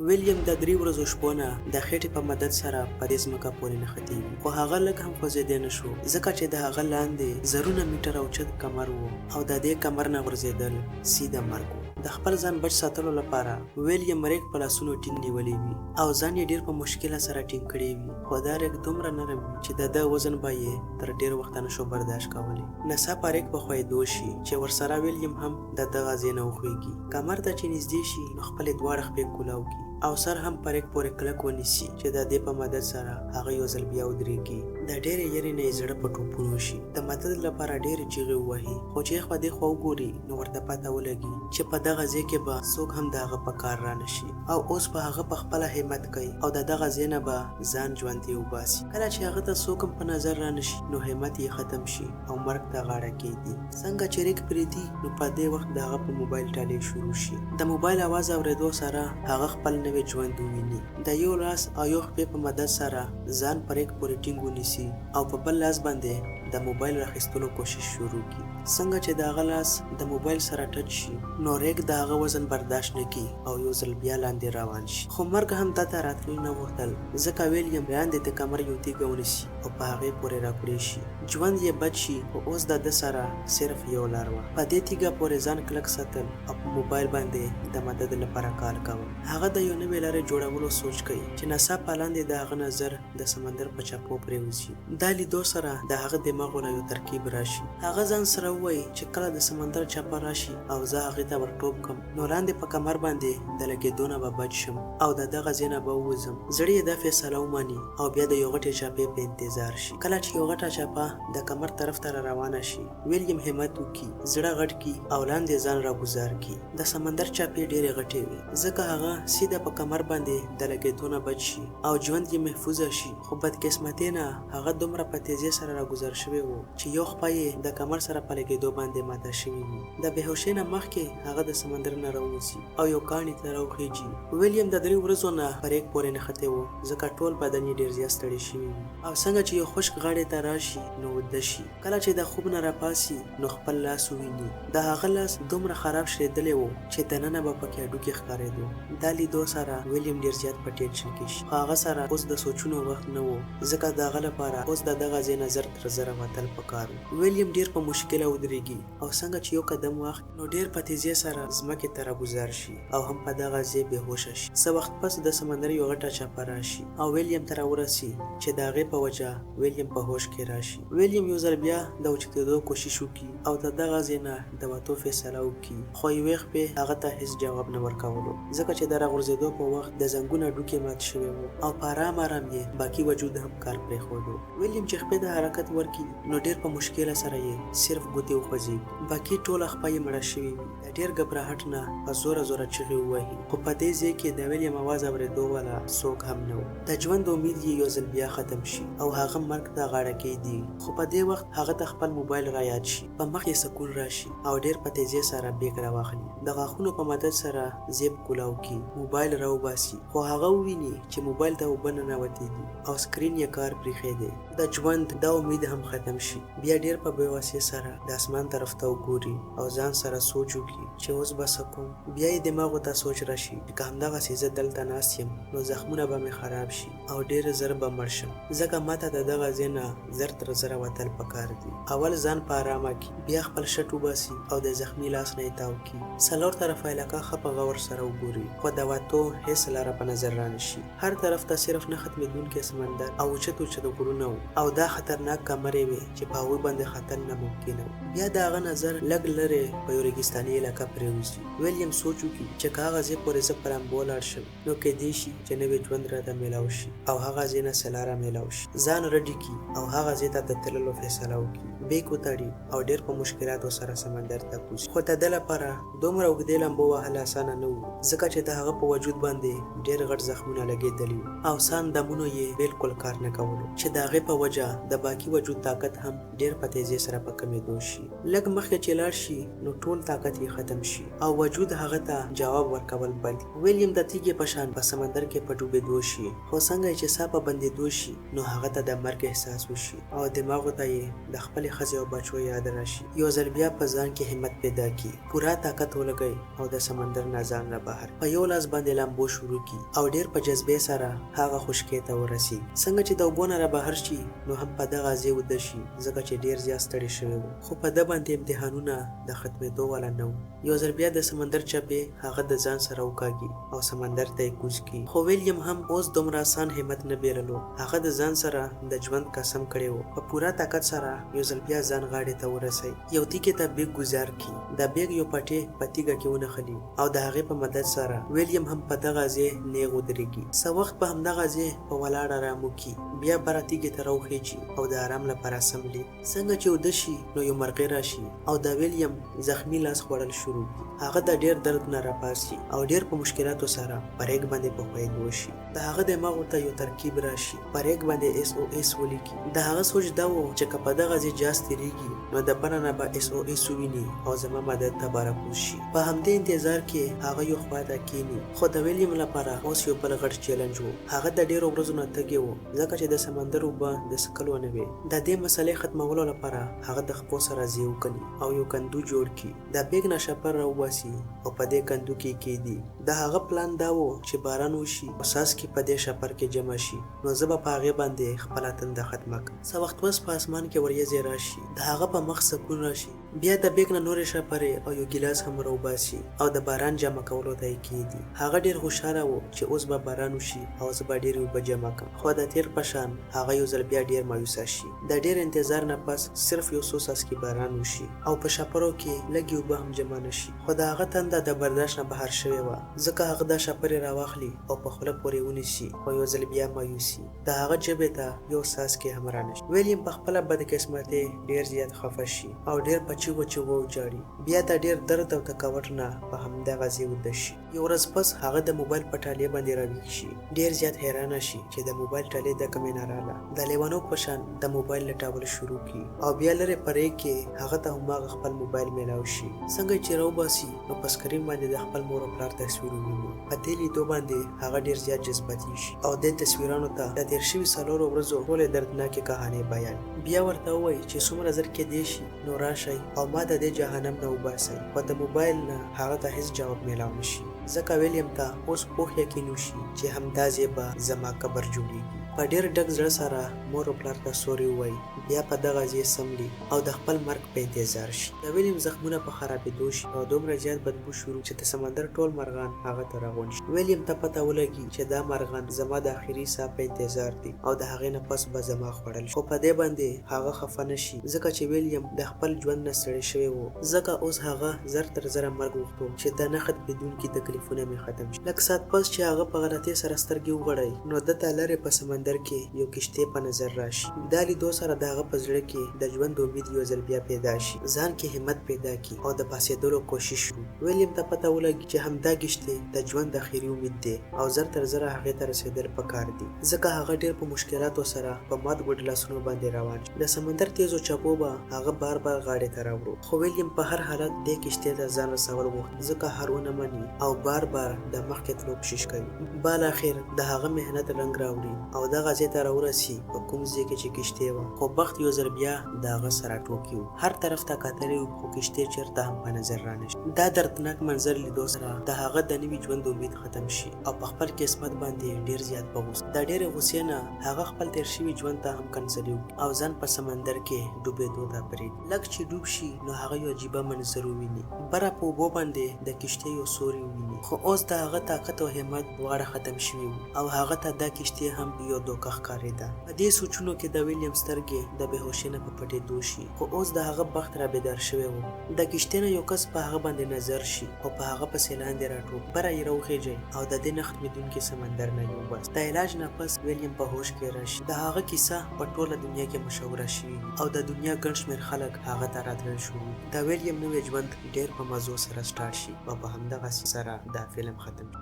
ویلیام د 3 ورځو شپونه د خېټې په مدد سره په دې ځمکه پورې نښتې وي، خو هغه لږ هم خوځېدی نه شو، ځکه چې د هغه لاندې زرونه میټره اوچت کمر و او د دې کمر نه غورځېدل سیده مرګ و. د خپل ځان بچ ساتلو لپاره ویلیام ریګ په لاسونو ټینګ نیولی وي او ځان یې ډېر په مشکله سره ټینګ کړی وي، خو دا ریګ دومره نرم وي چې د ده وزن به یې تر ډېر وخته نشو برداشت کولی. ناڅاپه ریګ په ښویېدو شي چې ورسره ویلیام هم د دغه ځای نه وښویږي. کمر ته چې نږدې شي نو خپلې دواړه خپې کولاو کړي او سر هم په ریګ پورې کلک ونیسي چې د دې په مدد سره هغه یو ځل بیا ودرېږي. د ډېرې یېرې نه یې زړه په ټوپونو شي، د مدد لپاره ډېرې چیغې ووهي، خو چې خوا دې خوا وګوري نو ورته پته ولګي چې په دغه ځای کې به څوک هم د هغه په کار رانه شي او اوس به هغه په خپله همت کوي او د دغه ځای نه به ځان ژوندی وباسي. کله چې هغه ته څوک هم په نظر رانه شي نو همت یې ختم شي او مرګ ته غاړه کېږدي. څنګه چې ریګ پرېږدي نو په دې وخت د هغه په موبایل ټالې شروع شي. د موبایل اواز اورېدو سره هغه خپل نوی ژوند وویني. د یو لاس او یو خپې په مدد سره ځان په ریګ پورې ټینګ ونیسي او په بل لاس باندې د موبایل راخیستلو کوشش شروع کړي. څنګه چې د هغه لاس د موبایل سره ټچ شي نو ریګ د هغه وزن برداشت نه کړي او یو ځل بیا لاندې روان شي، خو مرګ هم دته راتلو نه غوښتل، ځکه ویلیام لاندې د کمر یو تیږه ونیسي او په هغې پورې راکړې شي. ژوند یې بد شي خو اوس د ده سره صرف یو لار وه، په دې تیږه پورې ځان کلک ساتل او په موبایل باندې د مدد لپاره کار کول. هغه د یو نوې لارې جوړولو سوچ کوي چې ناڅاپه لاندې د هغه نظر د سمندر په چپو پرېوځي. دا لیدو سره د هغه دماغ له یو ترکیب راشي. هغه ځان سره ووایي چې کله د سمندر چپه راشي او زه هغې ته ورټوپ کړم نو لاندې په کمر باندې د لګېدو نه به بچ شم او د دغه ځای نه به ووځم. زړه یې دا فیصله ومني او بیا د یو غټې چاپې په انتظار شي. کله چې یو غټه چاپه د کمر طرف ته را روانه شي ویلیام همت وکړي، زړه غټ کړي او لاندې ځان راګوزار کړي. د سمندر چاپې ډېرې غټې وي ځکه هغه سیده په کمر باندې د لګېدو نه بچ شي او ژوند یې محفوظه شي، خو بدقسمتۍ نه هغه دومره په تیزۍ سره راګوزار شوی و چې یو خپه یې د کمر سره په لګېدو باندې ماته شوي وي. د بېهوشۍ نه مخکې هغه د سمندر نه راووځي او یو کاڼي ته راوخیږي. ویلیام د 3 ورځو نه په ریګ پورې نښتی و ځکه ټول بدن یې ډېر زیات ستړی شوي وي او څنګه چې یو خشک غاړې ته راشي نو وده شي. کله چې د خوب نه راپاسي نو خپل لاس وویني. د هغه لاس دومره خراب شرېدلی و چې دننه به پکې هډوکي ښکارېدو. دا لیدو سره ویلیام ډېر زیات په ټینشن کې شي، خو هغه سره اوس د سوچونو وخت نه و ځکه د هغه لپاره اوس د دغه ځای نه زر تر زره وتل پکار و. ویلیام ډېر په مشکله ودرېږي او څنګه چې یو قدم واخلي نو ډېر په تیزۍ سره ځمکې ته راګوزار شي او هم په دغه ځای بېهوشه شي. څه وخت پس د سمندر یو غټه چاپه راشي او ویلیام ته راورسي چې د هغې په وجه ویلیام په هوش کې راشي. ویلیام یو ځل بیا د اوچتېدو کوشش وکړي او د دغه ځای نه د وتو فیصله وکړي، خو یوې خپې هغه ته هېڅ جواب نه ورکولو ځکه چې د راغورځېدو په وخت د زنګونه ډوکې مات شوی و او په ارام ارام یې باقي وجود هم کار پرېښودو. ویلیام چې خپې ته حرکت ورکړي نو ډېر په مشکله سره یې صرف ګوتې وخوځېږي، باقي ټوله خپه یې مړه شوې وي. د ډېر ګبراهټ نه په زوره زوره چغې ووهي، خو په دې ځای کې د ویلیام اواز اورېدو والا څوک هم نه و. د ژوند امید یې یو ځل بیا ختم شي او هغه مرګ ته غاړه کېږدي، خو په دې وخت هغه ته خپل موبایل رایاد شي، په مخ یې سکون راشي او ډېر په تیزۍ سره بیک راواخلي. د غاښونو په مدد سره زیب کولاو کړي، موبایل راوباسي، خو هغه وویني چې موبایل ته اوبه ننوتې دي او سکرین یې کار پرېښی دی. د ژوند دا امید هم ختم شي. بیا ډېر په بېوسۍ سره د اسمان طرف ته وګوري او ځان سره سوچ وکړي چې اوس به څه کوم. بیا یې دماغو ته سوچ راشي چې که همدغسې زه دلته ناست یم نو زخمونه به مې خراب شي او ډېر زر به مړ شم، ځکه ماته د دغه ځای نه زر تر زره وتل پکار دي. اول ځان په ارامه کړي، بیا خپل شټ وباسي او د زخمي لاس نه یې تاو کړي. څلور طرفه علاقه ښه په غور سره وګوري، خو د وتو هېڅ لاره په نظر رانه شي. هر طرف ته صرف نه ختمېدونکی سمندر او اوچت اوچت غرونه و او دا خطرناک کمرې وې چې په هغوی باندې ختل ناممکنه و. بیا د هغه نظر لږ لرې په یو ریګستاني علاقه پرېوځي. ویلیام سوچ وکړي چې که هغه ځای پورې زه په لامبو ولاړ شم نو کیدای شي چې نوی ژوند راته میلاو شي او هغه ځای نه سلاره میلاو شي. ځان رډي کړي او هغه ځای ته د تللو فیصله وکړي. بیک وتړي او ډېر په مشکلاتو سره سمندر ته کوزي، خو د ده لپاره دومره اوږدې لامبو وهل اسانه نه و ځکه چې د هغه په وجود باندې ډېر غټ زخمونه لګېدلي وو او سان دمونو یې بالکل کار نه کولو چې د هغې په وجه د باقي وجود طاقت هم ډېر په تیزۍ سره په کمېدو شي. لږ مخکې چې لاړ شي نو ټول طاقت یې ختم شي او وجود هغه ته جواب ورکول بند. ویلیام د تیږې په شان په سمندر کې په ډوبېدو شي، خو څنګه چې ساه په بندېدو شي نو هغه ته د مرګ احساس وشي او دماغو ته یې د خپلې ښځې او بچو یاد راشي. یو ځل بیا په ځان کې همت پیدا کی، پوره طاقت ولګي او د سمندر نه ځان را بهر په یو لاس باندې لامبو شروع کی او ډیر په جذبې سره هغه خشکې ته ورسی. څنګه چې د اوبو نه را بهر شي نو هم په دغه ځای وده شي، ځکه چې ډیر زیات ستړی شوی و. خو په ده باندې امتحانونه د ختمېدو والا نه و. یو ځل بیا د سمندر چپې هغه د ځان سره وکاږي او سمندر ته یې کوز کی. خو ویلیم هم اوس دومره آسان همت نه بیرلو. هغه د ځان سره د ژوند قسم کړی و په پوره طاقت سره یو ځل بیا ځان غاړې ته ورسوي. یو تیږې ته بیګ ګزار کی. د بیګ یو پټې په تیږه کې ونښلي او د هغې په مدد سره ویلیم هم په دغه ځای نیغ ودرېږي. څه وخت په همدغه ځای په ولاړ ارام وکړي، بیا بره تیږې ته راوخیچي او د ارام لپاره سملي. څنګه چې وده شي نو یو مرغۍ راشي او د ویلیم زخمی لاس خوړل شروع کړي. هغه د ډیر درد نه راپاڅي او ډیر په مشکلاتو سره په ریګ باندې په خویندو شي. د هغه دماغ ته یو ترکیب راشي، په ریګ باندې SOS ولیکي. د هغه سوچ دا و چې که په دغه ځای جاز تېرېږي نو د بره نه به SOS وویني او زما مدد ته به راکوز شي. په همدې انتظار کې هغه یو خوا ته کښېني. خو د ویلیم لپاره اوس یو بل غټ چیلنج و. هغه د ډیرو ورځو نه تږی و، ځکه چې د سمندر اوبه د څښلو نه وې. د دې مسئلې ختمولو لپاره هغه د خپو سره ځای وکني او یو کندو جوړ کړي. د بیګ نه شپر راوباسي او په دې کندو کې کېږدي. د هغه پلان دا و چې باران وشي او څاڅکي په دې شپر کې جمع شي نو زه به په هغې باندې خپله تنده ختمه کړم. څه وخت وس په اسمان کې وریځې راشي، د هغه په مخ سکون راشي. بیا د بیګ نه نورې شپرې او یو ګیلاس هم راوباسي او د باران جمع کولو ته یې کېږدي. هغه ډېر خوشحاله و چې اوس به باران وشي او زه به ډېرې اوبه جمع کړم. خو د تیر په شان هغه یو ځل بیا ډېر مایوسه شي. د ډېر انتظار نه پس صرف یو څو څاڅکي باران وشي او په شپرو کې لږې اوبه هم جمع نه شي. خو د هغه تنده د برداشت نه بهر شوې وه، ځکه هغه دا شپرې راواخلي او په خوله پورې ونیسي او یو ځل بیا مایوسي. د هغه ژبې ته یو څاڅکی هم رانشي. ویلیم په خپله بدقسمتۍ ډېر زیات خفه شي او ډېر په چیغو چیغو وجاړي. بیا د ډېر درد او تکاوټ نه په همدغه ځای ویده شي. یو ورځ پس هغه د موبایل په ټالۍ باندې راویښ شي. ډېر زیات حیرانه شي چې د موبایل ټالۍ د کومې نه راغله. د لیوانو په شان د موبایل لټول شروع کړي او بیا لرې په ریګ کې هغه ته هماغه خپل موبایل میلاو شي. څنګه چې راوباسي نو په سکرین باندې د خپل مور او پلار تصویر وویني. په دې لیدو باندې هغه ډېر زیات جذباتي شي او د تصویرانو ته د تېر شوي څلورو ورځو ټولې دردناکې کهانې بیان. بیا ورته ووایي چې څومره زر کېدی شي نو راشئ او ما د دې جهنم نه وباسئ. خو د موبایل نه هغه ته هیڅ جواب میلاو نه شي، ځکه ویلیم ته اوس پوخ یقین وشي چې همدا ځای به زما قبر جوړیږي. په ډېر ډک زړه سره مور او پلار ته سوري ووایي، بیا په دغه ځای سملي او د خپل مرګ په انتظار شي. د ویلیم زخمونه په خرابېدو شي او دومره زیات بدبو شروع چې د سمندر ټول مرغان هغه ته راغونډ شي. ویلیم ته پته ولګي چې دا مرغان زما د آخري ساه په انتظار دي او د هغې نه پس به زما خوړل شي. خو په دې باندې هغه خفه نه شي، ځکه چې ویلیم د خپل ژوند نه ستړی شوی و. ځکه اوس هغه زر تر زره مرګ غوښتو چې د نه ختمېدونکي تکلیفونه مې ختم شي. لږ ساعت پس چې هغه په غلطۍ سره سترګې وغړوي نو ده ته لرې په سمندر کې یو کشتۍ په نظر راشي. دا لیدو سره د هغه په زړه کې د ژوند امید یو ځل بیا پیدا شي. ځان کې همت پیدا کړي او د پاڅېدلو کوشش وکړي. ویلیم ته پته ولګي چې همدا کشتۍ د ژوند اخري امید دی او زر تر زره هغې ته رسېدل پکار دي، ځکه هغه ډېر په مشکلاتو سره په مات ګوډ لاسونو باندې روان شي. د سمندر تیزو چپو به هغه بار بار غاړې ته راوړو. خو ویلیم په هر حالت دې کشتۍ ته ځان رسول غوښت، ځکه هر ونه مني او بار بار د مخکې تلو کوشش کوي. بالاخر د هغه محنت رنګ راوړي او دغه ځای ته راورسي په کوم ځای کې چې کشتۍ وه. خو بخت یو ځل بیا د هغه سره ټوکي و. هر طرف ته کتلې و خو کشتۍ چېرته هم په نظر رانشي. دا دردناک منظر لیدو سره د هغه د نوي ژوند امید ختم شي او په خپل قسمت باندې ډېر زیات په غوسه. د ډېرې غوسې نه هغه خپل تېر شوي ژوند ته هم کنسلي وکړي او ځان په سمندر کې ډوبېدو ته پرېږدي. لږ چې ډوب شي نو هغه یو عجیبه منظر وویني. بره په اوبو باندې د کشتۍ یو سوری وویني، خو اوس د هغه طاقت او همت دواړه ختم شوي وو او هغه ته دا کشتۍ هم یو دوکه ښکارېده. په دې سوچونو کې د ویلیم سترګې د بېهوشۍ نه په پټېدو شي، خو اوس د هغه بخت را بیدار شوی و. د کشتۍ نه یو کس په هغه باندې نظر شي او په هغه پسې لاندې راټوپ بره یې راوخېږي او د دې نه ختمېدونکي سمندر نه یې وباسي. د علاج نه پس ویلیم په هوش کې راشي. د هغه کیسه په ټوله دنیا کې مشهوره شوې او د دنیا ګڼ شمېر خلک هغه ته راتلل شروع. د ویلیم نوی ژوند ډېر په مزو سره سټارټ شي او په همدغسې سره دا فلم ختم شي.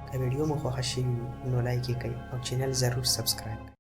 که ویډیو مو خوښه شوي وي نو لایک یې کړئ او چینل ضرور سبسکرایب کړئ.